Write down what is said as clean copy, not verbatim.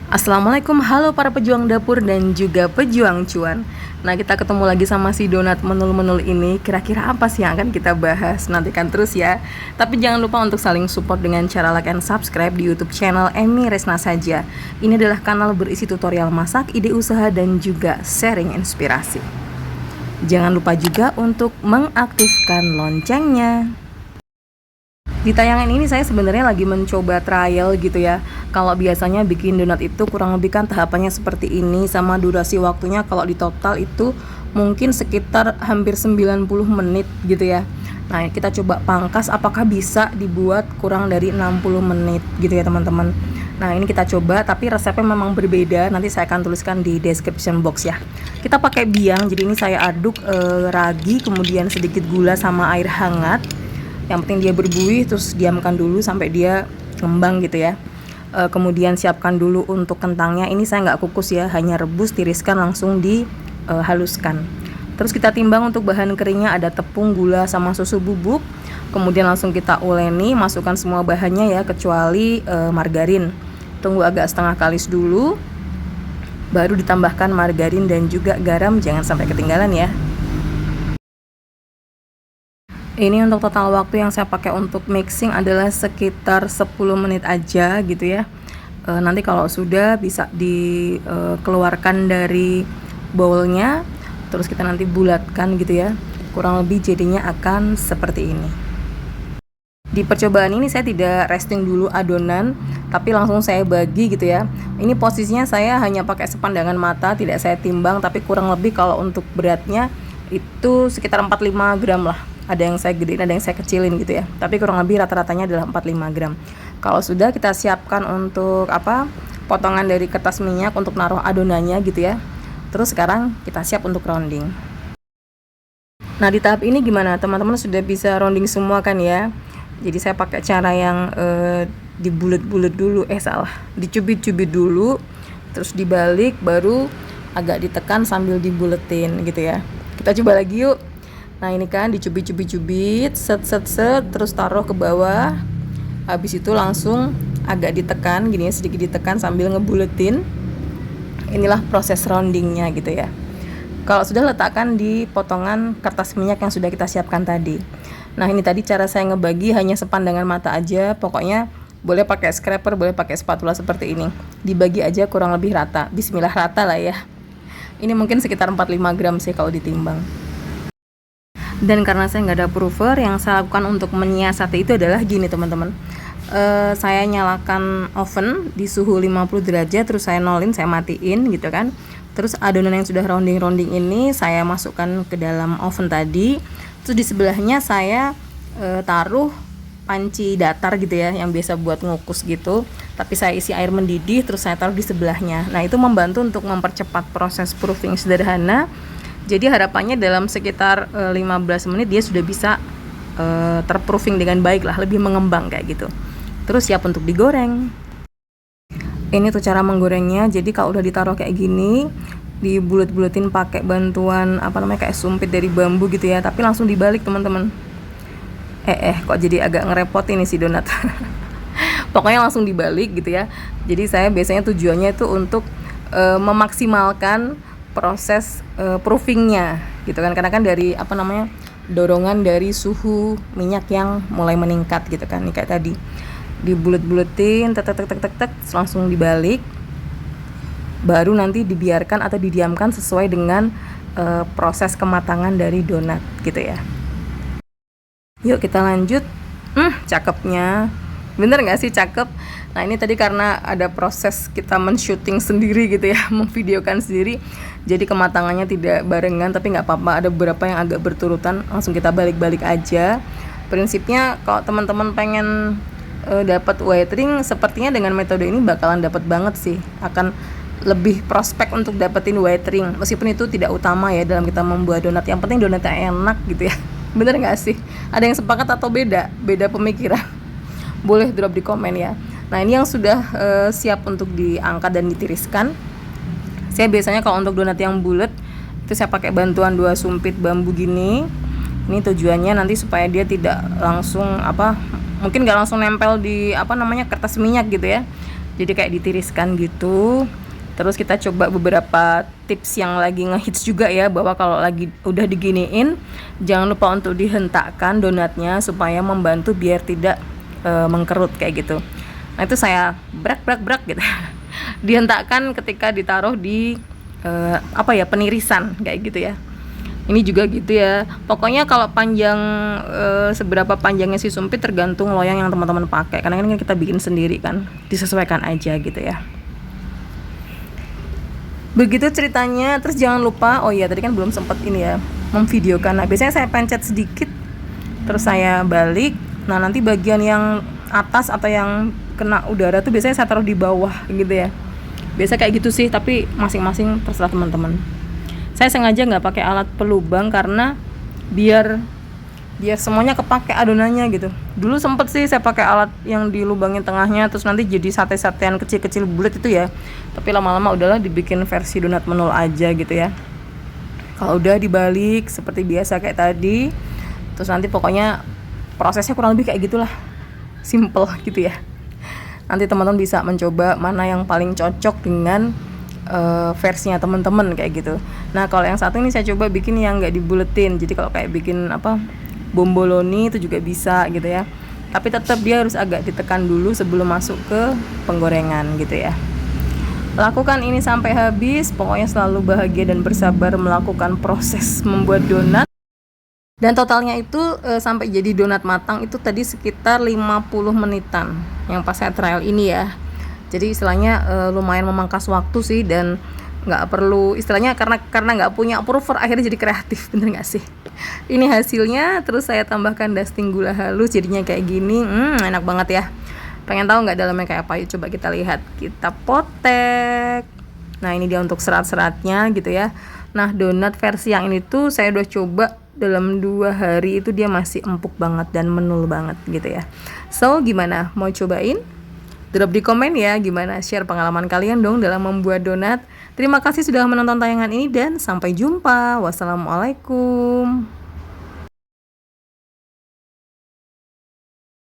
Assalamualaikum, halo para pejuang dapur dan juga pejuang cuan. Nah, kita ketemu lagi sama si donat menul-menul ini. Kira-kira apa sih yang akan kita bahas? Nantikan terus ya. Tapi jangan lupa untuk saling support dengan cara like and subscribe di YouTube channel Emi Resna saja. Ini adalah kanal berisi tutorial masak, ide usaha dan juga sharing inspirasi. Jangan lupa juga untuk mengaktifkan loncengnya. Di tayangan ini saya sebenarnya lagi mencoba trial gitu ya. Kalau biasanya bikin donat itu kurang lebih kan tahapannya seperti ini, sama durasi waktunya kalau di total itu mungkin sekitar hampir 90 menit gitu ya. Nah, kita coba pangkas apakah bisa dibuat kurang dari 60 menit gitu ya teman-teman. Nah, ini kita coba, tapi resepnya memang berbeda. Nanti saya akan tuliskan di description box ya. Kita pakai biang, jadi ini saya aduk ragi, kemudian sedikit gula sama air hangat. Yang penting dia berbuih, terus diamkan dulu sampai dia ngembang gitu ya. Kemudian siapkan dulu untuk kentangnya. Ini saya nggak kukus ya, hanya rebus, tiriskan, langsung dihaluskan. Terus kita timbang untuk bahan keringnya, ada tepung, gula, sama susu bubuk. Kemudian langsung kita uleni, masukkan semua bahannya ya, kecuali margarin. Tunggu agak setengah kalis dulu, baru ditambahkan margarin dan juga garam, jangan sampai ketinggalan ya. Ini untuk total waktu yang saya pakai untuk mixing adalah sekitar 10 menit aja gitu ya. Nanti kalau sudah bisa dikeluarkan dari bowlnya, terus kita nanti bulatkan gitu ya. Kurang lebih jadinya akan seperti ini. Di percobaan ini saya tidak resting dulu adonan, tapi langsung saya bagi gitu ya. Ini posisinya saya hanya pakai sepandangan mata, tidak saya timbang, tapi kurang lebih kalau untuk beratnya itu sekitar 45 gram lah. Ada yang saya gedein, ada yang saya kecilin gitu ya. Tapi kurang lebih rata-ratanya adalah 45 gram. Kalau sudah, kita siapkan untuk potongan dari kertas minyak untuk naruh adonannya gitu ya. Terus sekarang kita siap untuk rounding. Nah, di tahap ini gimana? Teman-teman sudah bisa rounding semua kan ya? Jadi saya pakai cara yang dibulet-bulet dulu, dicubit-cubit dulu, terus dibalik, baru agak ditekan sambil dibuletin gitu ya. Kita coba lagi yuk. Nah, ini kan dicubit-cubit, set, terus taruh ke bawah. Habis itu langsung agak ditekan, gini ya, sedikit ditekan sambil ngebuletin. Inilah proses roundingnya gitu ya. Kalau sudah, letakkan di potongan kertas minyak yang sudah kita siapkan tadi. Nah, ini tadi cara saya ngebagi hanya sepandangan mata aja. Pokoknya boleh pakai scraper, boleh pakai spatula seperti ini. Dibagi aja kurang lebih rata. Bismillah, rata lah ya. Ini mungkin sekitar 45 gram sih kalau ditimbang. Dan karena saya nggak ada prover, yang saya lakukan untuk menyiasati itu adalah gini teman-teman. Saya nyalakan oven di suhu 50 derajat, terus saya nolin, saya matiin gitu kan. Terus adonan yang sudah rounding ini saya masukkan ke dalam oven tadi. Terus di sebelahnya saya taruh panci datar gitu ya, yang biasa buat ngukus gitu. Tapi saya isi air mendidih, terus saya taruh di sebelahnya. Nah, itu membantu untuk mempercepat proses proofing sederhana. Jadi harapannya dalam sekitar 15 menit dia sudah bisa terproofing dengan baik lah, lebih mengembang kayak gitu. Terus siap untuk digoreng. Ini tuh cara menggorengnya. Jadi kalau udah ditaruh kayak gini, dibulet-buletin pakai bantuan kayak sumpit dari bambu gitu ya, tapi langsung dibalik teman-teman. Kok jadi agak ngerepotin nih si donat. Pokoknya langsung dibalik gitu ya. Jadi saya biasanya tujuannya itu untuk memaksimalkan proses proofingnya gitu kan, karena kan dari dorongan dari suhu minyak yang mulai meningkat gitu kan. Nih kayak tadi dibulet-buletin, tek, langsung dibalik, baru nanti dibiarkan atau didiamkan sesuai dengan proses kematangan dari donat gitu ya. Yuk kita lanjut. Cakepnya, bener nggak sih cakep? Nah, ini tadi karena ada proses kita men-shooting sendiri gitu ya, memvideokan sendiri, jadi kematangannya tidak barengan, tapi nggak apa-apa, ada beberapa yang agak berturutan, langsung kita balik-balik aja. Prinsipnya kalau teman-teman pengen dapat white ring, sepertinya dengan metode ini bakalan dapat banget sih, akan lebih prospek untuk dapetin white ring, meskipun itu tidak utama ya dalam kita membuat donat. Yang penting donatnya enak gitu ya. Bener nggak sih? Ada yang sepakat atau beda pemikiran? Boleh drop di komen ya. Nah, ini yang sudah siap untuk diangkat dan ditiriskan. Saya biasanya kalau untuk donat yang bulat itu saya pakai bantuan 2 sumpit bambu gini. Ini tujuannya nanti supaya dia tidak langsung mungkin nggak langsung nempel di kertas minyak gitu ya. Jadi kayak ditiriskan gitu. Terus kita coba beberapa tips yang lagi ngehits juga ya, bahwa kalau lagi udah diginiin jangan lupa untuk dihentakkan donatnya supaya membantu biar tidak mengkerut kayak gitu. Nah itu saya brak gitu dihentakkan ketika ditaruh di penirisan kayak gitu ya. Ini juga gitu ya. Pokoknya kalau panjang seberapa panjangnya si sumpit tergantung loyang yang teman-teman pakai. Karena kan kita bikin sendiri kan, disesuaikan aja gitu ya. Begitu ceritanya. Terus jangan lupa, oh iya tadi kan belum sempat ini ya, memvideokan. Nah biasanya saya pencet sedikit, terus saya balik. Nah nanti bagian yang atas atau yang kena udara tuh biasanya saya taruh di bawah gitu ya. Biasa kayak gitu sih, tapi masing-masing terserah teman-teman. Saya sengaja nggak pakai alat pelubang karena biar semuanya kepake adonannya gitu. Dulu sempet sih saya pakai alat yang dilubangin tengahnya, terus nanti jadi sate-satean kecil-kecil bulat itu ya. Tapi lama-lama udahlah dibikin versi donat menul aja gitu ya. Kalau udah dibalik seperti biasa kayak tadi, terus nanti pokoknya prosesnya kurang lebih kayak gitulah, simple gitu ya. Nanti teman-teman bisa mencoba mana yang paling cocok dengan versinya teman-teman kayak gitu. Nah kalau yang satu ini saya coba bikin yang nggak dibuletin. Jadi kalau kayak bikin bomboloni itu juga bisa gitu ya. Tapi tetap dia harus agak ditekan dulu sebelum masuk ke penggorengan gitu ya. Lakukan ini sampai habis. Pokoknya selalu bahagia dan bersabar melakukan proses membuat donat. Dan totalnya itu sampai jadi donat matang itu tadi sekitar 50 menitan yang pas saya trial ini ya. Jadi istilahnya lumayan memangkas waktu sih, dan nggak perlu istilahnya karena nggak punya approver akhirnya jadi kreatif, bener nggak sih? Ini hasilnya. Terus saya tambahkan dusting gula halus, jadinya kayak gini. Enak banget ya. Pengen tahu nggak dalamnya kayak apa? Yuk coba kita lihat. Kita potek. Nah ini dia untuk serat-seratnya gitu ya. Nah donat versi yang ini tuh saya udah coba dalam 2 hari itu dia masih empuk banget dan menul banget gitu ya. So gimana? Mau cobain? Drop di komen ya gimana, share pengalaman kalian dong dalam membuat donat. Terima kasih sudah menonton tayangan ini dan sampai jumpa. Wassalamualaikum.